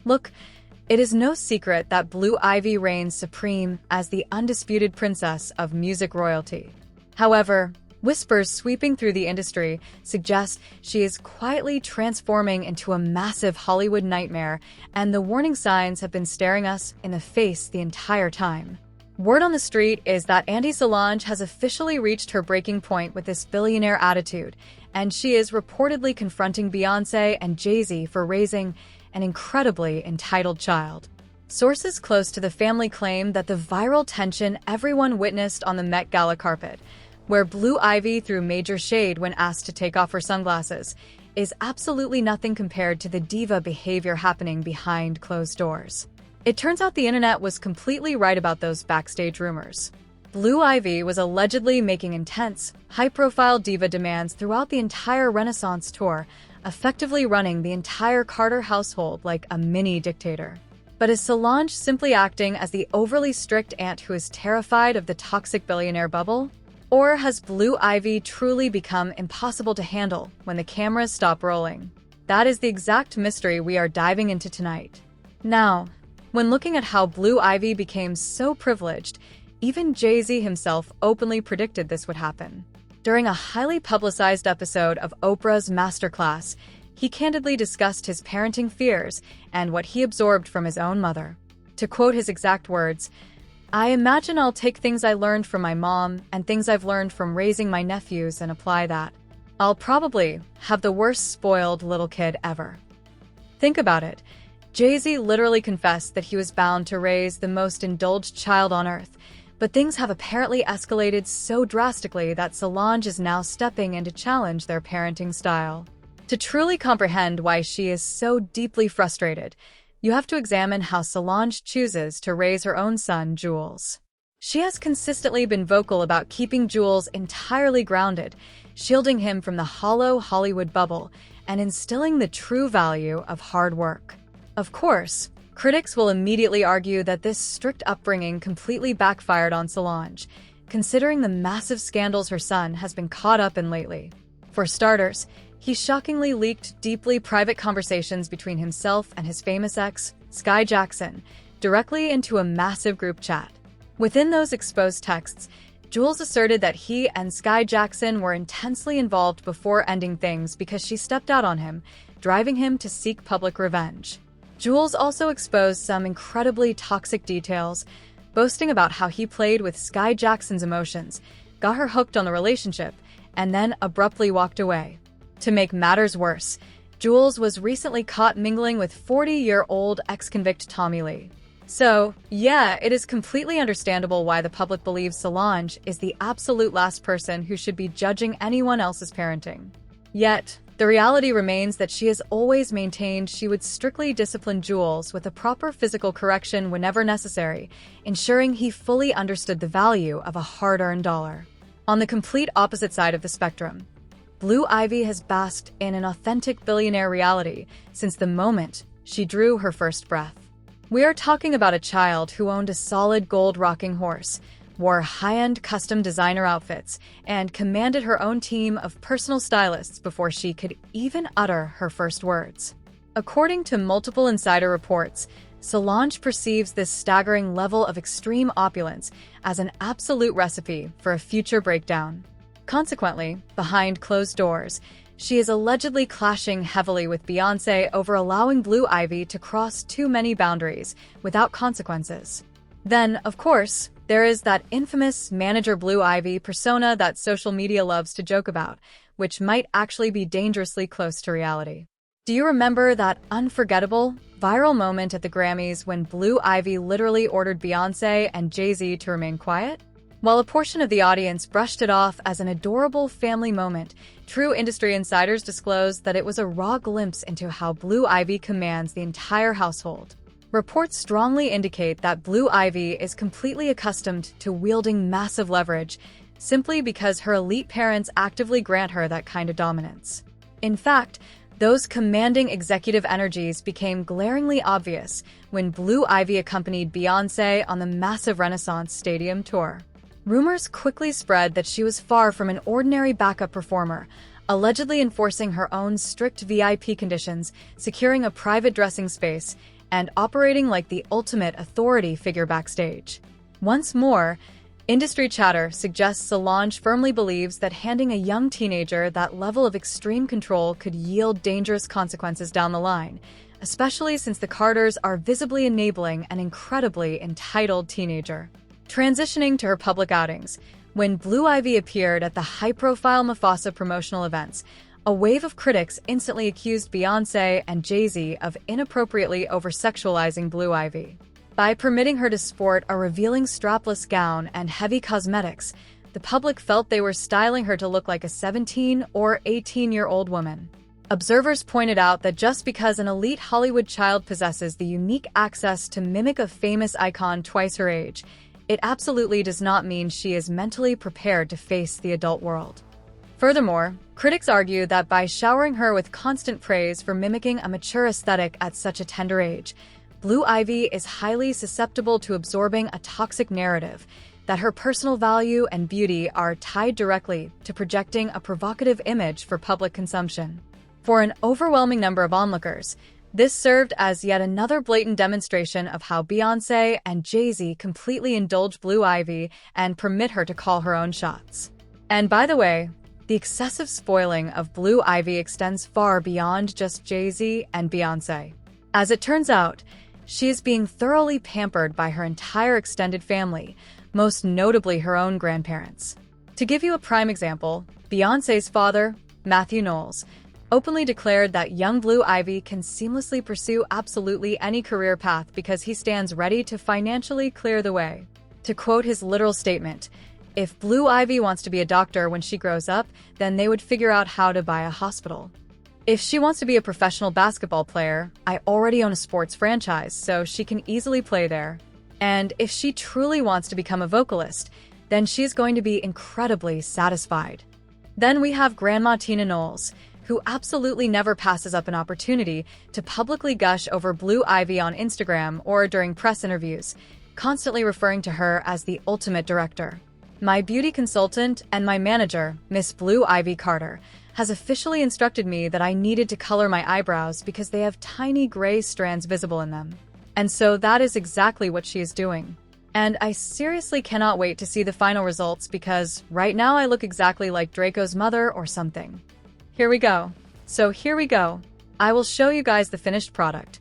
Look, it is no secret that Blue Ivy reigns supreme as the undisputed princess of music royalty. However, whispers sweeping through the industry suggest she is quietly transforming into a massive Hollywood nightmare, and the warning signs have been staring us in the face the entire time. Word on the street is that Auntie Solange has officially reached her breaking point with this billionaire attitude, and she is reportedly confronting Beyoncé and Jay-Z for raising an incredibly entitled child. Sources close to the family claim that the viral tension everyone witnessed on the Met Gala carpet, where Blue Ivy threw major shade when asked to take off her sunglasses, is absolutely nothing compared to the diva behavior happening behind closed doors. It turns out the internet was completely right about those backstage rumors. Blue Ivy was allegedly making intense, high-profile diva demands throughout the entire Renaissance tour, effectively running the entire Carter household like a mini dictator. But is Solange simply acting as the overly strict aunt who is terrified of the toxic billionaire bubble? Or has Blue Ivy truly become impossible to handle when the cameras stop rolling? That is the exact mystery we are diving into tonight. Now, when looking at how Blue Ivy became so privileged, even Jay-Z himself openly predicted this would happen. During a highly publicized episode of Oprah's Masterclass, he candidly discussed his parenting fears and what he absorbed from his own mother. To quote his exact words, "I imagine I'll take things I learned from my mom and things I've learned from raising my nephews and apply that. I'll probably have the worst spoiled little kid ever." Think about it. Jay-Z literally confessed that he was bound to raise the most indulged child on earth, but things have apparently escalated so drastically that Solange is now stepping in to challenge their parenting style. To truly comprehend why she is so deeply frustrated, you have to examine how Solange chooses to raise her own son, Jules. She has consistently been vocal about keeping Jules entirely grounded, shielding him from the hollow Hollywood bubble, and instilling the true value of hard work. Of course, critics will immediately argue that this strict upbringing completely backfired on Solange, considering the massive scandals her son has been caught up in lately. For starters, he shockingly leaked deeply private conversations between himself and his famous ex, Sky Jackson, directly into a massive group chat. Within those exposed texts, Jules asserted that he and Sky Jackson were intensely involved before ending things because she stepped out on him, driving him to seek public revenge. Jules also exposed some incredibly toxic details, boasting about how he played with Sky Jackson's emotions, got her hooked on the relationship, and then abruptly walked away. To make matters worse, Jules was recently caught mingling with 40-year-old ex-convict Tommy Lee. So, yeah, it is completely understandable why the public believes Solange is the absolute last person who should be judging anyone else's parenting. Yet, the reality remains that she has always maintained she would strictly discipline Jules with a proper physical correction whenever necessary, ensuring he fully understood the value of a hard-earned dollar. On the complete opposite side of the spectrum, Blue Ivy has basked in an authentic billionaire reality since the moment she drew her first breath. We are talking about a child who owned a solid gold rocking horse, wore high-end custom designer outfits, and commanded her own team of personal stylists before she could even utter her first words. According to multiple insider reports, Solange perceives this staggering level of extreme opulence as an absolute recipe for a future breakdown. Consequently, behind closed doors, she is allegedly clashing heavily with Beyoncé over allowing Blue Ivy to cross too many boundaries without consequences. Then, of course, there is that infamous manager Blue Ivy persona that social media loves to joke about, which might actually be dangerously close to reality. Do you remember that unforgettable, viral moment at the Grammys when Blue Ivy literally ordered Beyoncé and Jay-Z to remain quiet? While a portion of the audience brushed it off as an adorable family moment, true industry insiders disclosed that it was a raw glimpse into how Blue Ivy commands the entire household. Reports strongly indicate that Blue Ivy is completely accustomed to wielding massive leverage, simply because her elite parents actively grant her that kind of dominance. In fact, those commanding executive energies became glaringly obvious when Blue Ivy accompanied Beyoncé on the massive Renaissance Stadium tour. Rumors quickly spread that she was far from an ordinary backup performer, allegedly enforcing her own strict VIP conditions, securing a private dressing space, and operating like the ultimate authority figure backstage. Once more, industry chatter suggests Solange firmly believes that handing a young teenager that level of extreme control could yield dangerous consequences down the line, especially since the Carters are visibly enabling an incredibly entitled teenager. Transitioning to her public outings, when Blue Ivy appeared at the high-profile Mufasa promotional events, a wave of critics instantly accused Beyoncé and Jay-Z of inappropriately over-sexualizing Blue Ivy. By permitting her to sport a revealing strapless gown and heavy cosmetics, the public felt they were styling her to look like a 17 or 18-year-old woman. Observers pointed out that just because an elite Hollywood child possesses the unique access to mimic a famous icon twice her age, it absolutely does not mean she is mentally prepared to face the adult world. Furthermore, critics argue that by showering her with constant praise for mimicking a mature aesthetic at such a tender age, Blue Ivy is highly susceptible to absorbing a toxic narrative that her personal value and beauty are tied directly to projecting a provocative image for public consumption. For an overwhelming number of onlookers, this served as yet another blatant demonstration of how Beyoncé and Jay-Z completely indulge Blue Ivy and permit her to call her own shots. And by the way, the excessive spoiling of Blue Ivy extends far beyond just Jay-Z and Beyoncé. As it turns out, she is being thoroughly pampered by her entire extended family, most notably her own grandparents. To give you a prime example, Beyoncé's father, Matthew Knowles, openly declared that young Blue Ivy can seamlessly pursue absolutely any career path because he stands ready to financially clear the way. To quote his literal statement, "If Blue Ivy wants to be a doctor when she grows up, then they would figure out how to buy a hospital. If she wants to be a professional basketball player, I already own a sports franchise, so she can easily play there. And if she truly wants to become a vocalist, then she's going to be incredibly satisfied." Then we have Grandma Tina Knowles, who absolutely never passes up an opportunity to publicly gush over Blue Ivy on Instagram or during press interviews, constantly referring to her as the ultimate director. "My beauty consultant and my manager, Miss Blue Ivy Carter, has officially instructed me that I needed to color my eyebrows because they have tiny gray strands visible in them. And so that is exactly what she is doing. And I seriously cannot wait to see the final results because right now I look exactly like Draco's mother or something. Here we go. So here we go. I will show you guys the finished product."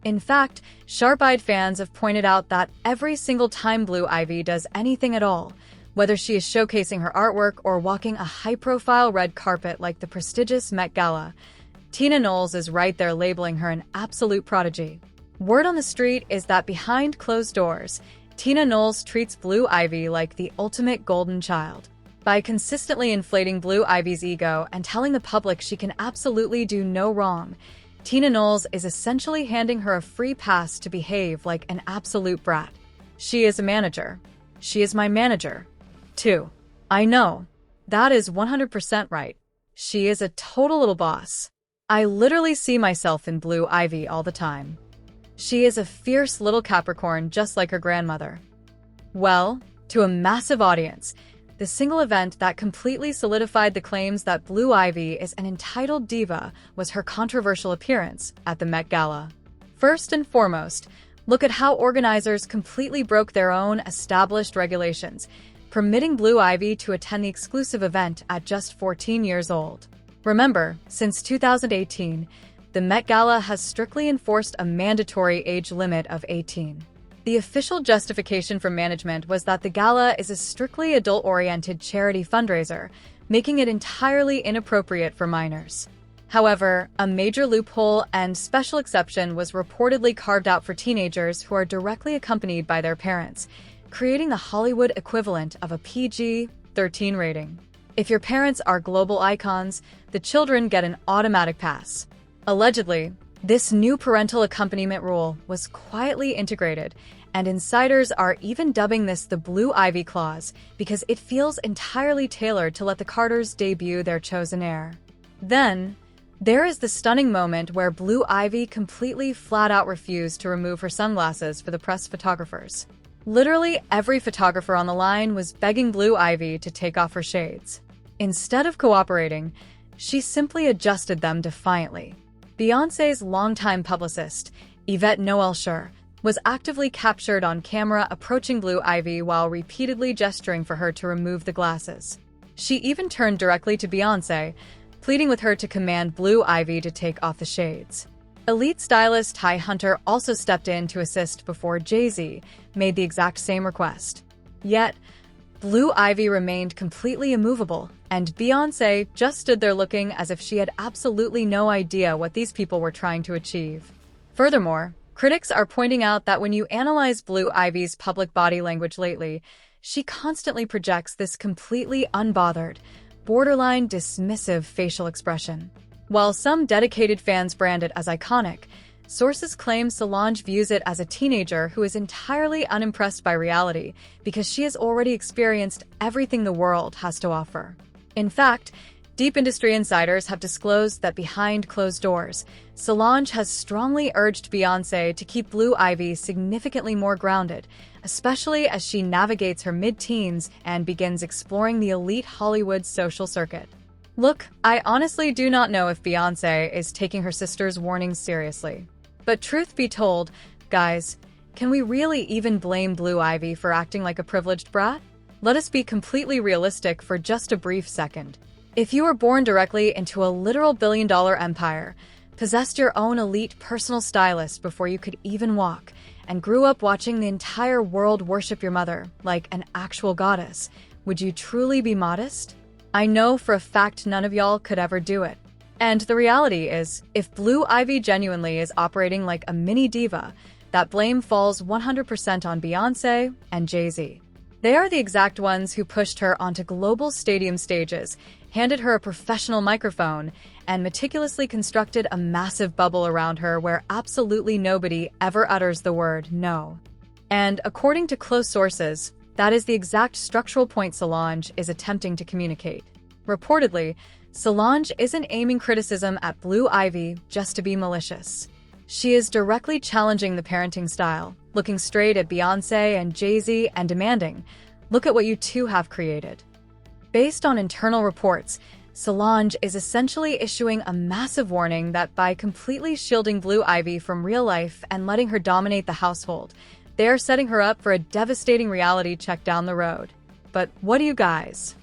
In fact, sharp-eyed fans have pointed out that every single time Blue Ivy does anything at all, whether she is showcasing her artwork or walking a high-profile red carpet like the prestigious Met Gala, Tina Knowles is right there labeling her an absolute prodigy. Word on the street is that behind closed doors, Tina Knowles treats Blue Ivy like the ultimate golden child. By consistently inflating Blue Ivy's ego and telling the public she can absolutely do no wrong, Tina Knowles is essentially handing her a free pass to behave like an absolute brat. She is a manager. She is my manager, too. I know. That is 100% right. She is a total little boss. I literally see myself in Blue Ivy all the time. She is a fierce little Capricorn just like her grandmother. Well, to a massive audience, the single event that completely solidified the claims that Blue Ivy is an entitled diva was her controversial appearance at the Met Gala. First and foremost, look at how organizers completely broke their own established regulations, permitting Blue Ivy to attend the exclusive event at just 14 years old. Remember, since 2018, the Met Gala has strictly enforced a mandatory age limit of 18. The official justification from management was that the gala is a strictly adult-oriented charity fundraiser, making it entirely inappropriate for minors. However, a major loophole and special exception was reportedly carved out for teenagers who are directly accompanied by their parents, creating the Hollywood equivalent of a PG-13 rating. If your parents are global icons, the children get an automatic pass. Allegedly, this new parental accompaniment rule was quietly integrated, and insiders are even dubbing this the Blue Ivy Clause because it feels entirely tailored to let the Carters debut their chosen heir. Then, there is the stunning moment where Blue Ivy completely flat-out refused to remove her sunglasses for the press photographers. Literally every photographer on the line was begging Blue Ivy to take off her shades. Instead of cooperating, she simply adjusted them defiantly. Beyoncé's longtime publicist, Yvette Noel-Schur, was actively captured on camera approaching Blue Ivy while repeatedly gesturing for her to remove the glasses. She even turned directly to Beyoncé, pleading with her to command Blue Ivy to take off the shades. Elite stylist Ty Hunter also stepped in to assist before Jay-Z made the exact same request. Yet, Blue Ivy remained completely immovable, and Beyoncé just stood there looking as if she had absolutely no idea what these people were trying to achieve. Furthermore, critics are pointing out that when you analyze Blue Ivy's public body language lately, she constantly projects this completely unbothered, borderline dismissive facial expression. While some dedicated fans brand it as iconic, sources claim Solange views it as a teenager who is entirely unimpressed by reality because she has already experienced everything the world has to offer. In fact, deep industry insiders have disclosed that behind closed doors, Solange has strongly urged Beyoncé to keep Blue Ivy significantly more grounded, especially as she navigates her mid-teens and begins exploring the elite Hollywood social circuit. Look, I honestly do not know if Beyoncé is taking her sister's warnings seriously. But truth be told, guys, can we really even blame Blue Ivy for acting like a privileged brat? Let us be completely realistic for just a brief second. If you were born directly into a literal billion-dollar empire, possessed your own elite personal stylist before you could even walk, and grew up watching the entire world worship your mother like an actual goddess, would you truly be modest? I know for a fact none of y'all could ever do it. And the reality is, if Blue Ivy genuinely is operating like a mini diva, that blame falls 100% on Beyoncé and Jay-Z. They are the exact ones who pushed her onto global stadium stages, handed her a professional microphone, and meticulously constructed a massive bubble around her where absolutely nobody ever utters the word no. And according to close sources, that is the exact structural point Solange is attempting to communicate. Reportedly, Solange isn't aiming criticism at Blue Ivy just to be malicious. She is directly challenging the parenting style, looking straight at Beyoncé and Jay-Z and demanding, "Look at what you two have created." Based on internal reports, Solange is essentially issuing a massive warning that by completely shielding Blue Ivy from real life and letting her dominate the household, they are setting her up for a devastating reality check down the road. But what do you guys